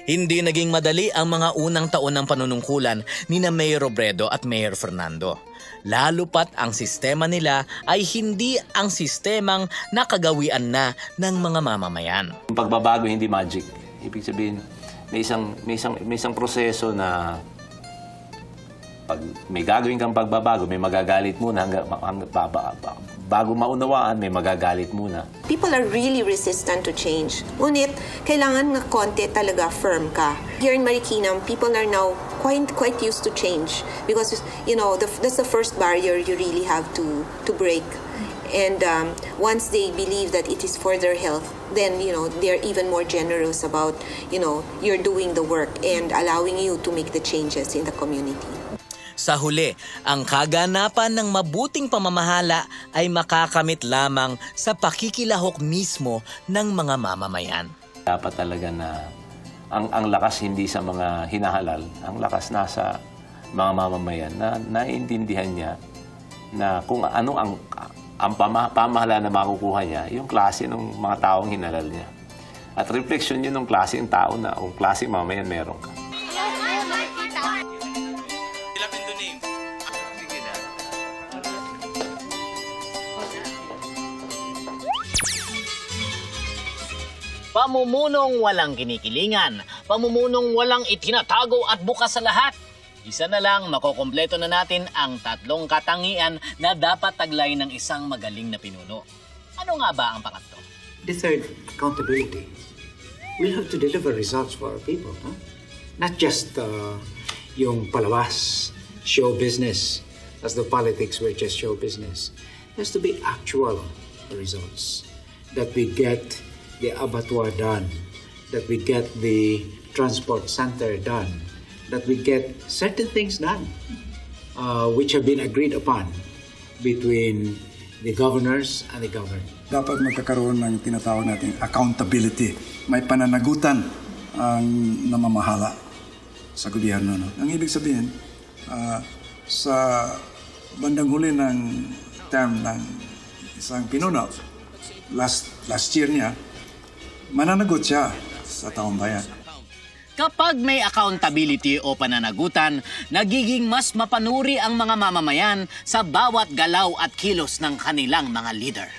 Speaker 13: Hindi naging madali ang mga unang taon ng panunungkulan ni na Mayor Robredo at Mayor Fernando. Lalo pat ang sistema nila ay hindi ang sistemang nakagawian na ng mga mamamayan.
Speaker 22: Yung pagbabago hindi magic. Ibig sabihin, may isang proseso na pag may gagawin kang pagbabago, may magagalit muna bago maunawaan, may magagalit muna.
Speaker 5: People are really resistant to change. Ngunit, kailangan na konti talaga firm ka. Here in Marikina, people are now quite used to change because, that's the first barrier you really have to break. And once they believe that it is for their health, then, they're even more generous about, you're doing the work and allowing you to make the changes in the community.
Speaker 13: Sa huli, ang kaganapan ng mabuting pamamahala ay makakamit lamang sa pakikilahok mismo ng mga mamamayan.
Speaker 22: Dapat talaga na ang lakas hindi sa mga hinahalal, ang lakas nasa mga mamamayan na naiintindihan niya na kung ano ang pamahala na makukuha niya, yung klase ng mga taong hinalal niya. At refleksyon yun ng klase ng tao na o klase ng mamamayan meron ka.
Speaker 10: Pamumunong walang kinikilingan, pamumunong walang itinatago at bukas sa lahat. Isa na lang, makukumpleto na natin ang 3 katangian na dapat taglay ng isang magaling na pinuno. Ano nga ba ang pangatlo?
Speaker 18: The third, accountability. We'll have to deliver results for our people. Huh? Not just yung palawas, show business, as the politics were just show business. It has to be actual results. That we get the abattoir done, that we get the transport center done, that we get certain things done which have been agreed upon between the governors and the governed.
Speaker 14: Dapat magkakaroon ng tinatawag nating accountability. May pananagutan ang namamahala sa gobyerno. No? Ang ibig sabihin, sa bandang huli ng term ng isang pinuno, last year niya, mananagot siya sa taong bayan.
Speaker 10: Kapag may accountability o pananagutan, nagiging mas mapanuri ang mga mamamayan sa bawat galaw at kilos ng kanilang mga leader.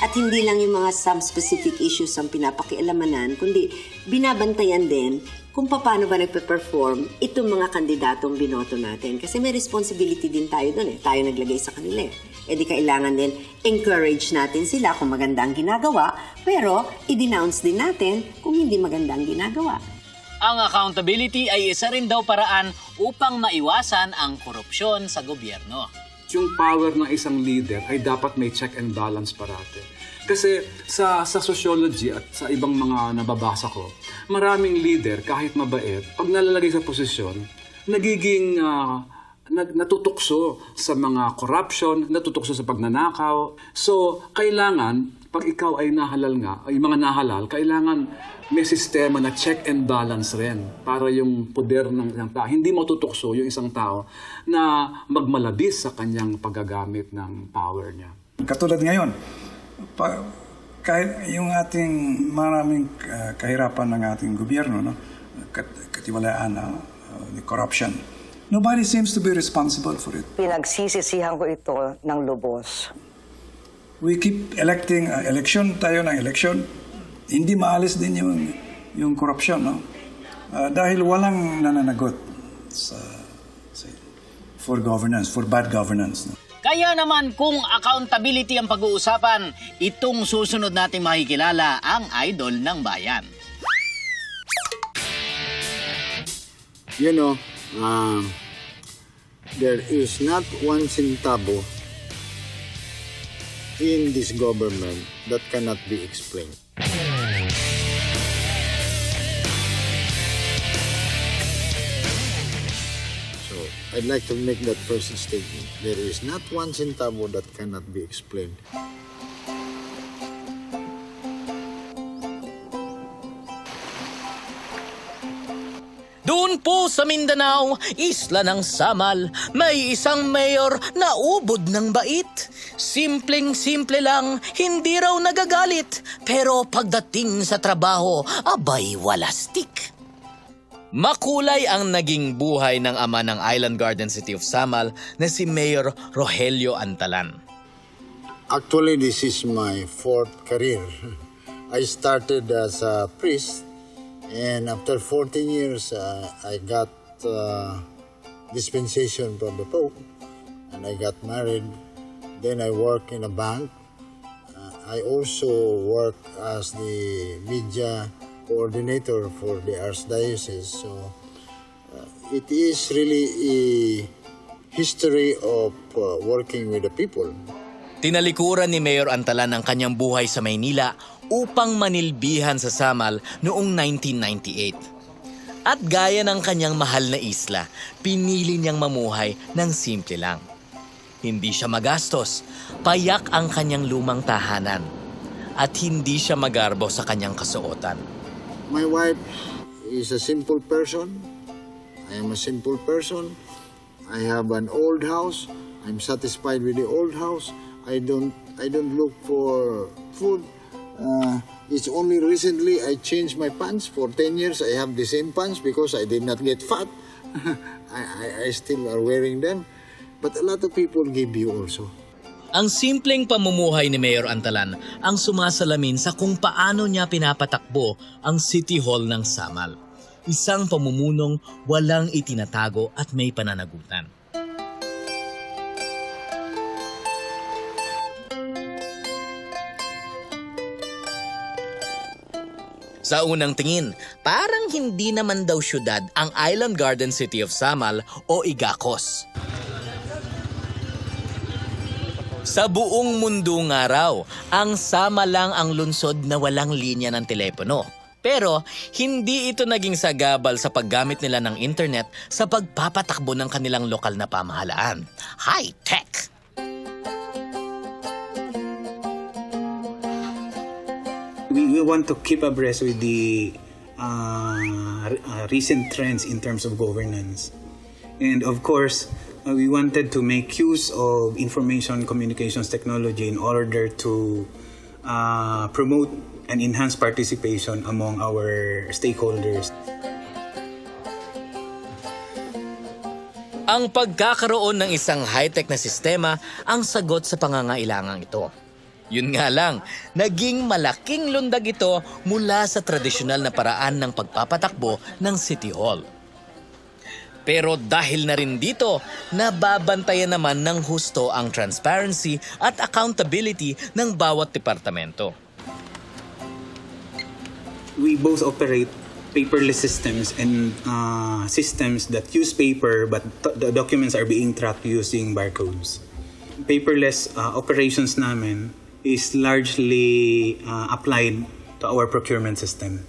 Speaker 3: At hindi lang yung mga some specific issues ang pinapakialamanan, kundi binabantayan din kung paano ba nagpe-perform itong mga kandidatong binoto natin. Kasi may responsibility din tayo doon eh. Tayo naglagay sa kanila eh. E di kailangan din encourage natin sila kung maganda ang ginagawa, pero i-denounce din natin kung hindi maganda ang ginagawa.
Speaker 10: Ang accountability ay isa rin daw paraan upang maiwasan ang korupsyon sa gobyerno.
Speaker 20: Yung power ng isang leader ay dapat may check and balance parate. Kasi sa sociology at sa ibang mga nababasa ko, maraming leader, kahit mabait, pag nalalagay sa posisyon, nagiging natutukso sa mga corruption, natutukso sa pagnanakaw. So, kailangan, pag ikaw ay nahalal nga, ay mga nahalal, kailangan may sistema na check and balance rin para yung poder ng isang tao. Hindi matutukso yung isang tao na magmalabis sa kanyang paggagamit ng power niya.
Speaker 14: Katulad ngayon, kahit yung ating maraming kahirapan ng ating gobyerno, no? Katiwalaan, the corruption, nobody seems to be responsible for it.
Speaker 8: Pinagsisisihan ko ito ng lubos.
Speaker 14: We keep electing, election tayo ng election, hindi maalis din yung corruption, no? Dahil walang nananagot for governance, for bad governance. No?
Speaker 10: Kaya naman kung accountability ang pag-uusapan, itong susunod nating makikilala ang idol ng bayan.
Speaker 15: You know, there is not one centavo in this government that cannot be explained. So, I'd like to make that first statement. There is not one centavo that cannot be explained.
Speaker 13: Doon po sa Mindanao, isla ng Samal, may isang mayor na ubod ng bait. Simpleng-simple lang, hindi raw nagagalit. Pero pagdating sa trabaho, abay walastik. Makulay ang naging buhay ng ama ng Island Garden City of Samal na si Mayor Rogelio Antalan.
Speaker 15: Actually, this is my fourth career. I started as a priest. And after 14 years, I got dispensation from the Pope, and I got married. Then I worked in a bank. I also worked as the media coordinator for the Archdiocese. So it is really a history of working with the people.
Speaker 13: Tinalikuran ni Mayor Antalan ang kanyang buhay sa Maynila upang manilbihan sa Samal noong 1998. At gaya ng kanyang mahal na isla, pinili niyang mamuhay ng simple lang. Hindi siya magastos, payak ang kanyang lumang tahanan, at hindi siya magarbo sa kanyang kasuotan.
Speaker 15: My wife is a simple person. I am a simple person. I have an old house. I'm satisfied with the old house. I don't look for food. It's only recently I changed my pants. For 10 years, I have the same pants because I did not get fat. I still are wearing them. But a lot of people give you also.
Speaker 13: Ang simpleng pamumuhay ni Mayor Antalan ang sumasalamin sa kung paano niya pinapatakbo ang City Hall ng Samal. Isang pamumunong walang itinatago at may pananagutan. Sa unang tingin, parang hindi naman daw syudad ang Island Garden City of Samal o Igacos. Sa buong mundo nga raw, ang Samal lang ang lungsod na walang linya ng telepono. Pero hindi ito naging sagabal sa paggamit nila ng internet sa pagpapatakbo ng kanilang lokal na pamahalaan. High-tech!
Speaker 16: We want to keep abreast with the recent trends in terms of governance. And of course, we wanted to make use of information communications technology in order to promote and enhance participation among our stakeholders.
Speaker 13: Ang pagkakaroon ng isang high-tech na sistema ang sagot sa pangangailangang ito. Yun nga lang, naging malaking lundag ito mula sa tradisyonal na paraan ng pagpapatakbo ng City Hall. Pero dahil na rin dito, nababantayan naman ng husto ang transparency at accountability ng bawat departamento.
Speaker 16: We both operate paperless systems and systems that use paper but the documents are being tracked using barcodes. Paperless operations namin is largely applied to our procurement system.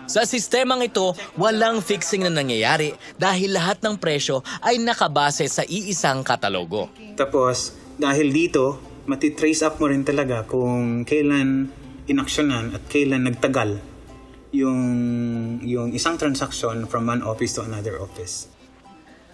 Speaker 13: Sa sistemang ito, walang fixing na nangyayari dahil lahat ng presyo ay nakabase sa iisang katalogo.
Speaker 16: Tapos, dahil dito, matitrace up mo rin talaga kung kailan inaksyonan at kailan nagtagal yung isang transaction from one office to another office.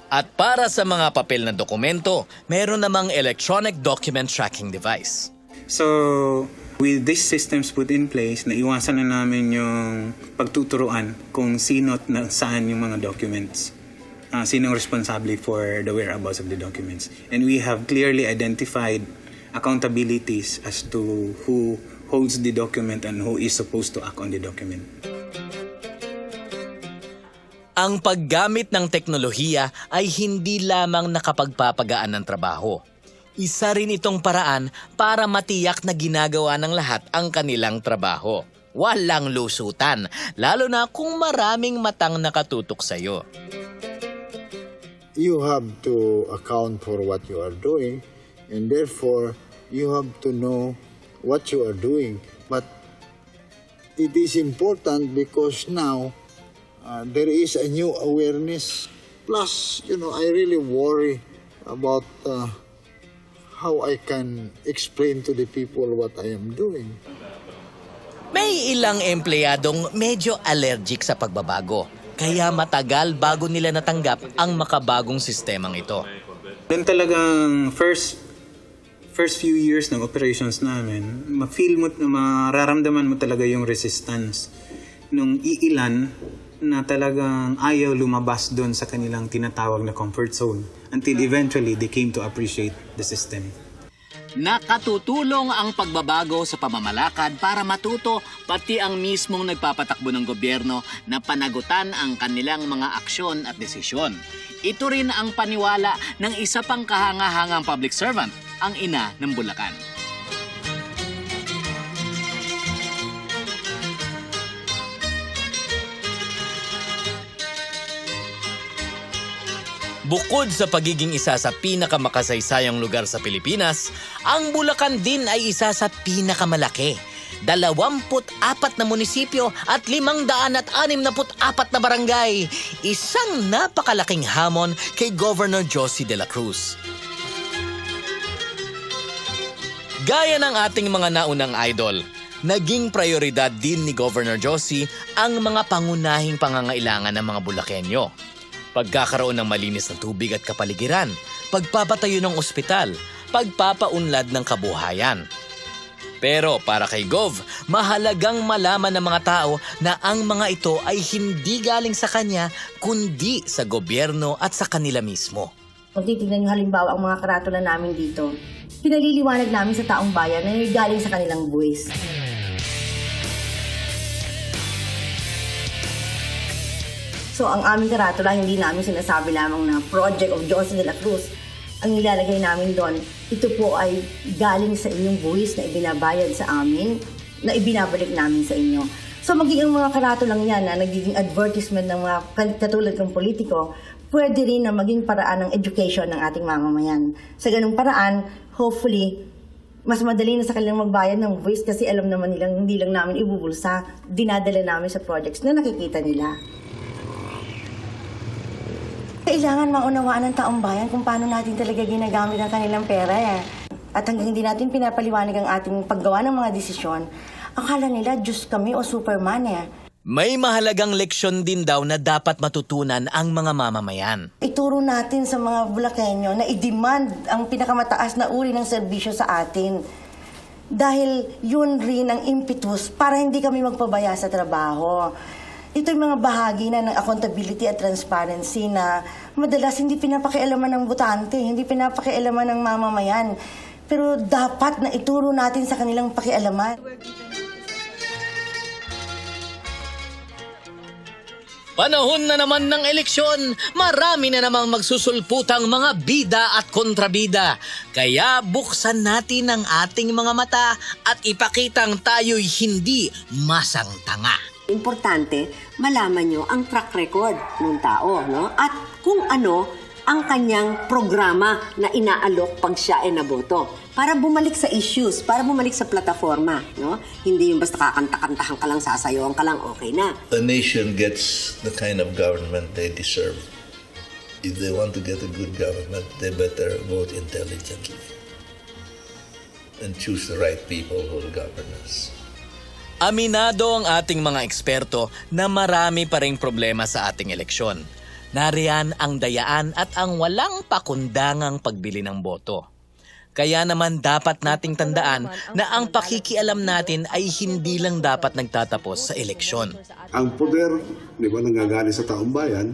Speaker 13: At para sa mga papel na dokumento, meron namang electronic document tracking device.
Speaker 16: So, with these systems put in place, naiwasan na namin yung pagtuturuan kung sino at saan yung mga documents. Sinong responsable for the whereabouts of the documents. And we have clearly identified accountabilities as to who holds the document and who is supposed to act on the document.
Speaker 13: Ang paggamit ng teknolohiya ay hindi lamang nakapagpapagaan ng trabaho. Isa rin itong paraan para matiyak na ginagawa ng lahat ang kanilang trabaho. Walang lusutan, lalo na kung maraming matang nakatutok sa iyo.
Speaker 15: You have to account for what you are doing, and therefore you have to know what you are doing. But it is important because now there is a new awareness. Plus, I really worry about how I can explain to the people what I am doing.
Speaker 13: May ilang empleyadong medyo allergic sa pagbabago, kaya matagal bago nila natanggap ang makabagong sistemang ito.
Speaker 16: Then talagang first few years ng operations namin, ma-feel mo, mararamdaman mo talaga yung resistance nung iilan na talagang ayaw lumabas doon sa kanilang tinatawag na comfort zone until eventually they came to appreciate the system.
Speaker 10: Nakatutulong ang pagbabago sa pamamalakad para matuto pati ang mismong nagpapatakbo ng gobyerno na panagutan ang kanilang mga aksyon at desisyon. Ito rin ang paniwala ng isa pang kahangahangang public servant, ang ina ng Bulacan.
Speaker 13: Bukod sa pagiging isa sa pinakamakasaysayang lugar sa Pilipinas, ang Bulacan din ay isa sa pinakamalaki. 24 na munisipyo at 564 na barangay. Isang napakalaking hamon kay Governor Josie de la Cruz. Gaya ng ating mga naunang idol, naging prioridad din ni Governor Josie ang mga pangunahing pangangailangan ng mga Bulakenyo. Pagkakaroon ng malinis na tubig at kapaligiran, pagpapatayo ng ospital, pagpapaunlad ng kabuhayan. Pero para kay Gov, mahalagang malaman ng mga tao na ang mga ito ay hindi galing sa kanya kundi sa gobyerno at sa kanila mismo.
Speaker 17: Kung titignan nyo halimbawa ang mga karatula namin dito, pinaliliwanag namin sa taong bayan na galing sa kanilang buwis. So ang aming karatula, hindi namin sinasabi lamang na project of Josie de la Cruz. Ang nilalagay namin doon, ito po ay galing sa inyong buwis na ibinabayad sa amin, na ibinabalik namin sa inyo. So magiging mga karatulang yan na nagiging advertisement ng mga katulad ng politiko, pwede rin na maging paraan ng education ng ating mamamayan. Sa ganung paraan, hopefully, Mas madali na sa kanilang magbayad ng voice kasi alam naman nilang hindi lang namin ibubulsa, dinadala namin sa projects na nakikita nila. Kailangan maunawaan ng taong bayan kung paano natin talaga ginagamit ang kanilang pera. At hanggang hindi natin pinapaliwanag ang ating paggawa ng mga desisyon, akala nila Diyos kami o Superman.
Speaker 13: May mahalagang leksyon din daw na dapat matutunan ang mga mamamayan.
Speaker 17: Ituro natin sa mga Bulakenyo na i-demand ang pinakamataas na uri ng serbisyo sa atin. Dahil yun rin ang impetus para hindi kami magpabaya sa trabaho. Ito'y mga bahagi na ng accountability at transparency na madalas hindi pinapakialaman ng botante, hindi pinapakialaman ng mamamayan. Pero dapat na ituro natin sa kanilang pakialaman.
Speaker 13: Panahon na naman ng eleksyon, marami na namang magsusulputang mga bida at kontrabida. Kaya buksan natin ang ating mga mata at ipakitang tayo'y hindi masangtanga.
Speaker 3: Importante, malaman nyo ang track record ng tao, no? At kung ano ang kanyang programa na inaalok pag siya ay naboto. Para bumalik sa issues, para bumalik sa plataforma, no? Hindi yung basta kakanta-kantahan ka lang, sasayawan ka lang, okay na.
Speaker 4: The nation gets the kind of government they deserve. If they want to get a good government, they better vote intelligently and choose the right people who will govern us.
Speaker 13: Aminado ang ating mga eksperto na marami pa ring problema sa ating eleksyon. Nariyan ang dayaan at ang walang pakundangang pagbili ng boto. Kaya naman dapat nating tandaan na ang pakikialam natin ay hindi lang dapat nagtatapos sa eleksyon.
Speaker 6: Ang poder, di ba, nanggagaling sa taong bayan,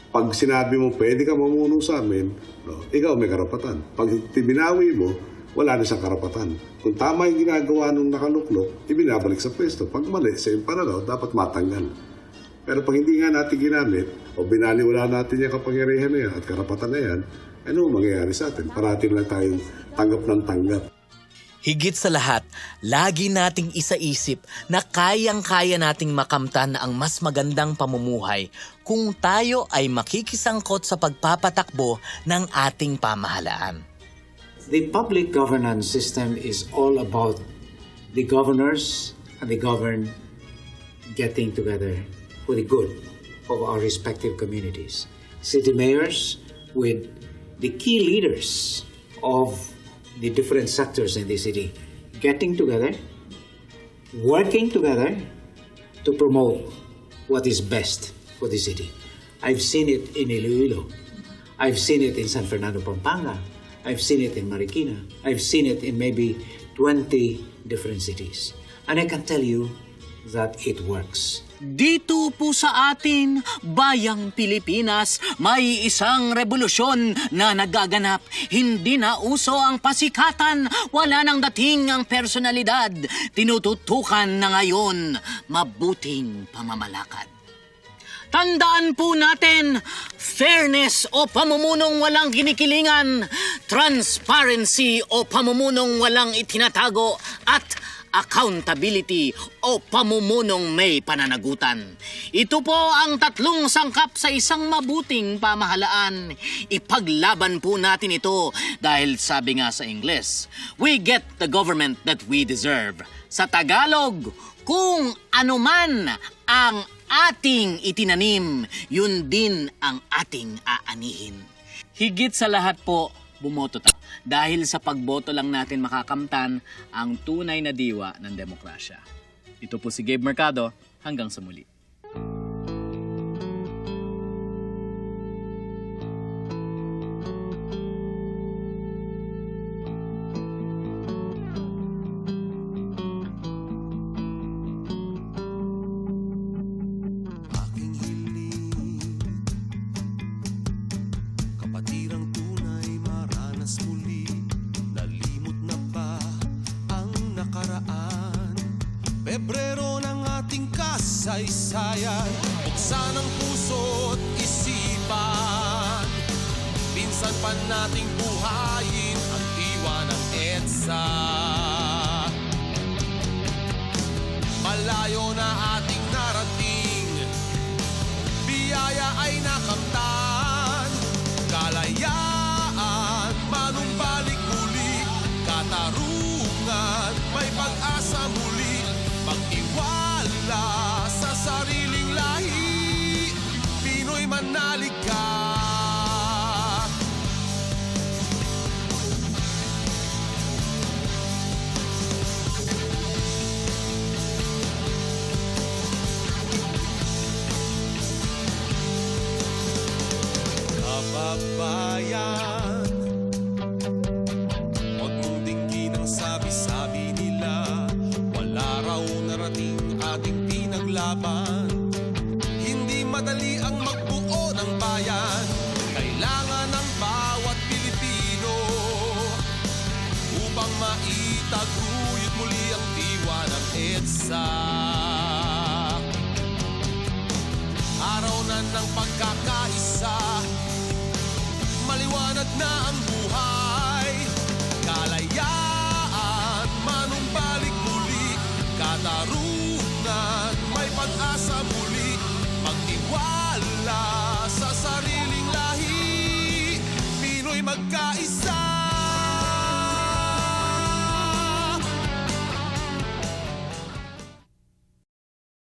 Speaker 6: pag sinabi mo pwede ka mamuno sa amin, no, ikaw may karapatan. Pag binawi mo, wala na siyang karapatan. Kung tama yung ginagawa nung nakaluklok, ibinabalik sa pwesto. Pag mali, sa iyong pananaw, dapat matanggal. Pero pag hindi nga natin ginamit, o binaliwala natin yung kapangyarihan na yan at karapatan na yan, ano mangyayari sa atin? Parating lang tayong tanggap ng tanggap.
Speaker 13: Higit sa lahat, lagi nating isaisip na kayang-kaya nating makamtan ang mas magandang pamumuhay kung tayo ay makikisangkot sa pagpapatakbo ng ating pamahalaan.
Speaker 18: The public governance system is all about the governors and the governed getting together for the good of our respective communities. City mayors with the key leaders of the different sectors in the city getting together, working together to promote what is best for the city. I've seen it in Iloilo. I've seen it in San Fernando, Pampanga. I've seen it in Marikina. I've seen it in maybe 20 different cities. And I can tell you that it works.
Speaker 10: Dito po sa atin, bayang Pilipinas, may isang revolusyon na nagaganap. Hindi na uso ang pasikatan, wala nang dating ang personalidad. Tinututukan na ngayon, mabuting pamamalakad. Tandaan po natin, fairness o pamumunong walang kinikilingan, transparency o pamumunong walang itinatago, at accountability o pamumunong may pananagutan. Ito po ang tatlong sangkap sa isang mabuting pamahalaan. Ipaglaban po natin ito dahil sabi nga sa Ingles, we get the government that we deserve. Sa Tagalog, kung anuman ang ating itinanim, yun din ang ating aanihin. Higit sa lahat po, bumoto tayo. Dahil sa pagboto lang natin makakamtan ang tunay na diwa ng demokrasya. Ito po si Gabe Mercado, hanggang sa muli.
Speaker 21: Pebrero ng ating kasaysayan, buksan ang puso't isipan. Pinsan pa nating buhayin ang diwa ng EDSA. Malayo na ating narating, biyaya ay nakamtan. Kalayaan, manumbalik muli, katarungan. manalig ka. Kababayan, huwag mong dinggin ang sabi-sabi nila. Wala raw narating ating pinaglaban. Hindi madali ang magbuo ng bayan. Kailangan ng bawat Pilipino upang maitaguyod muli ang diwa ng EDSA. Araw na ng pagkakaisa, maliwanag na ang buhay.